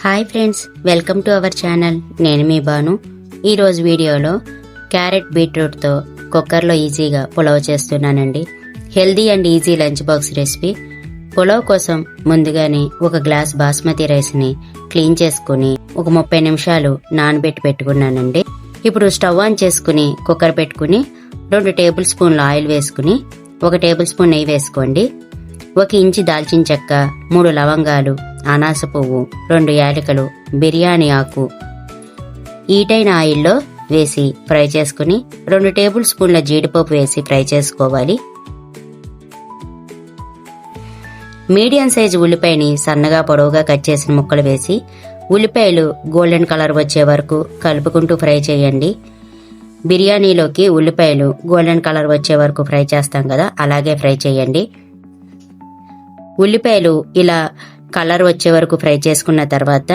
Hi friends, welcome to our channel. నేను మీ బాను. ఈరోజు వీడియోలో క్యారెట్ బీట్రూట్తో కుక్కర్లో ఈజీగా పులావ్ చేస్తున్నానండి. Healthy and easy lunch box recipe. Pulao కోసం ముందుగానే ఒక గ్లాస్ బాస్మతి రైస్ని క్లీన్ చేసుకుని ఒక 30 నిమిషాలు నానబెట్టి పెట్టుకున్నానండి. ఇప్పుడు స్టవ్ ఆన్ చేసుకుని కుక్కర్ పెట్టుకుని 2 టేబుల్ స్పూన్ల ఆయిల్ వేసుకుని 1 టేబుల్ స్పూన్ నెయ్యి వేసుకోండి. 1 ఇంచు దాల్చిన చెక్క, 3 లవంగాలు, అనాస పువ్వు, 2 యాలకులు, బిర్యానీ ఆకు ఈటైన ఆయిల్లో వేసి ఫ్రై చేసుకుని 2 టేబుల్ స్పూన్ల జీడిపప్పు వేసి ఫ్రై చేసుకోవాలి. మీడియం సైజు ఉల్లిపాయని సన్నగా పొడవుగా కట్ చేసిన ముక్కలు వేసి ఉల్లిపాయలు గోల్డెన్ కలర్ వచ్చే వరకు కలుపుకుంటూ ఫ్రై చేయండి. బిర్యానీలోకి ఉల్లిపాయలు గోల్డెన్ కలర్ వచ్చే వరకు ఫ్రై చేస్తాం కదా, అలాగే ఫ్రై చేయండి. ఉల్లిపాయలు ఇలా కలర్ వచ్చే వరకు ఫ్రై చేసుకున్న తర్వాత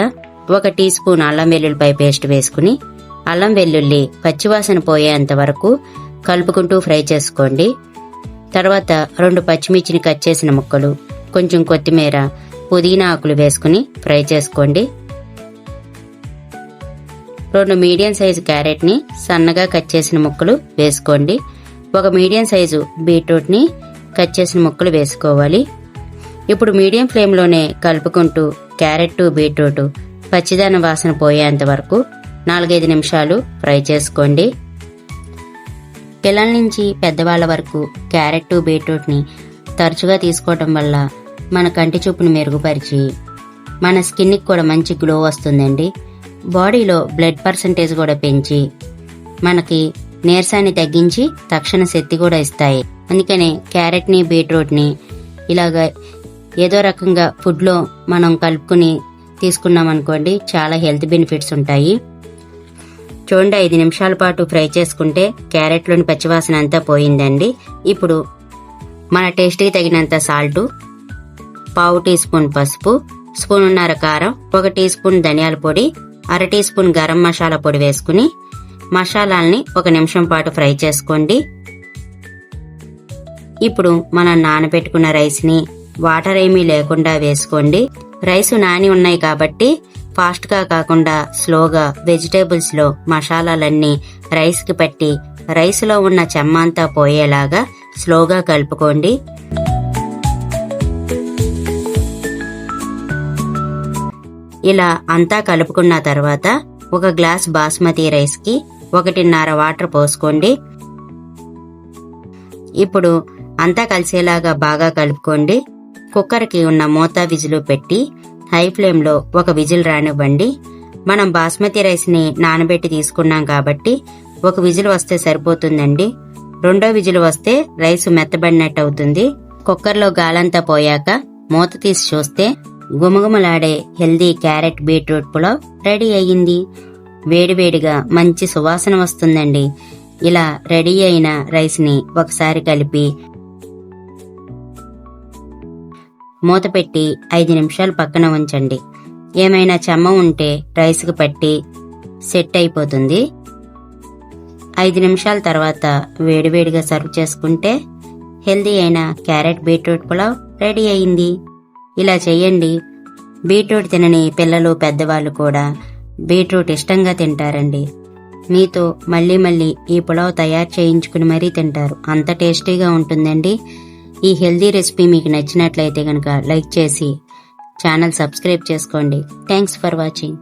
1 టీ స్పూన్ అల్లం వెల్లుల్లిపాయ పేస్ట్ వేసుకుని అల్లం వెల్లుల్లి పచ్చివాసన పోయేంత వరకు కలుపుకుంటూ ఫ్రై చేసుకోండి. తర్వాత 2 పచ్చిమిర్చిని కట్ చేసిన ముక్కలు, కొంచెం కొత్తిమీర, పుదీనా ఆకులు వేసుకుని ఫ్రై చేసుకోండి. 2 మీడియం సైజు క్యారెట్ ని సన్నగా కట్ చేసిన ముక్కలు వేసుకోండి. 1 మీడియం సైజు బీట్రూట్ ని కట్ చేసిన ముక్కలు వేసుకోవాలి. ఇప్పుడు మీడియం ఫ్లేమ్లోనే కలుపుకుంటూ క్యారెట్ బీట్రూట్ పచ్చిదనం వాసన పోయేంత వరకు 4-5 నిమిషాలు ఫ్రై చేసుకోండి. పిల్లల నుంచి పెద్దవాళ్ల వరకు క్యారెట్ బీట్రూట్ని తరచుగా తీసుకోవటం వల్ల మన కంటి చూపును మెరుగుపరిచి మన స్కిన్కి కూడా మంచి గ్లో వస్తుందండి. బాడీలో బ్లడ్ పర్సంటేజ్ కూడా పెంచి మనకి నీరసాన్ని తగ్గించి తక్షణ శక్తి కూడా ఇస్తాయి. అందుకనే క్యారెట్ని బీట్రూట్ని ఇలాగా ఏదో రకంగా ఫుడ్లో మనం కలుపుకుని తీసుకున్నాం అనుకోండి, చాలా హెల్త్ బెనిఫిట్స్ ఉంటాయి. చూడండి, 5 నిమిషాల పాటు ఫ్రై చేసుకుంటే క్యారెట్లోని పచ్చివాసన అంతా పోయిందండి. ఇప్పుడు మన టేస్ట్కి తగినంత సాల్టు, 1/2 టీ స్పూన్ పసుపు, 1.5 స్పూన్ కారం, 1 టీ స్పూన్ ధనియాల పొడి, 1/2 టీ స్పూన్ గరం మసాలా పొడి వేసుకుని మసాలాల్ని 1 నిమిషం పాటు ఫ్రై చేసుకోండి. ఇప్పుడు మనం నానబెట్టుకున్న రైస్ని వాటర్ ఏమీ లేకుండా వేసుకోండి. రైస్ నాని ఉన్నాయి కాబట్టి ఫాస్ట్ గా కాకుండా స్లోగా వెజిటేబుల్స్ లో మసాలాలన్నీ రైస్ కి పట్టి రైస్ లో ఉన్న చెమ్మ అంతా పోయేలాగా స్లోగా కలుపుకోండి. ఇలా అంతా కలుపుకున్న తర్వాత 1 గ్లాస్ బాస్మతి రైస్ కి 1.5 వాటర్ పోసుకోండి. ఇప్పుడు అంతా కలిసేలాగా బాగా కలుపుకోండి. కుక్కర్కి ఉన్న మూత విజిల్ పెట్టి హై ఫ్లేమ్లో 1 విజిల్ రానివ్వండి. మనం బాస్మతి రైస్ని నానబెట్టి తీసుకున్నాం కాబట్టి 1 విజిల్ వస్తే సరిపోతుందండి. 2వ విజిల్ వస్తే రైస్ మెత్తబడినట్టు అవుతుంది. కుక్కర్లో గాలంతా పోయాక మూత తీసి చూస్తే గుమగుమలాడే healthy carrot beetroot pulao ready అయ్యింది. వేడివేడిగా మంచి సువాసన వస్తుందండి. ఇలా రెడీ అయిన రైస్ని ఒకసారి కలిపి మూత పెట్టి 5 నిమిషాలు పక్కన ఉంచండి. ఏమైనా చెమ్మ ఉంటే రైస్కి పట్టి సెట్ అయిపోతుంది. 5 నిమిషాల తర్వాత వేడివేడిగా సర్వ్ చేసుకుంటే హెల్దీ అయిన క్యారెట్ బీట్రూట్ పులావ్ రెడీ అయింది. ఇలా చేయండి. బీట్రూట్ తినని పిల్లలు పెద్దవాళ్ళు కూడా బీట్రూట్ ఇష్టంగా తింటారండి. మీతో మళ్ళీ మళ్ళీ ఈ పులావ్ తయారు చేయించుకుని మరీ తింటారు. అంత టేస్టీగా ఉంటుందండి. ఈ హెల్దీ రెసిపీ మీకు నచ్చినట్లయితే కనుక లైక్ చేసి ఛానల్ సబ్స్క్రైబ్ చేసుకోండి. Thanks for watching.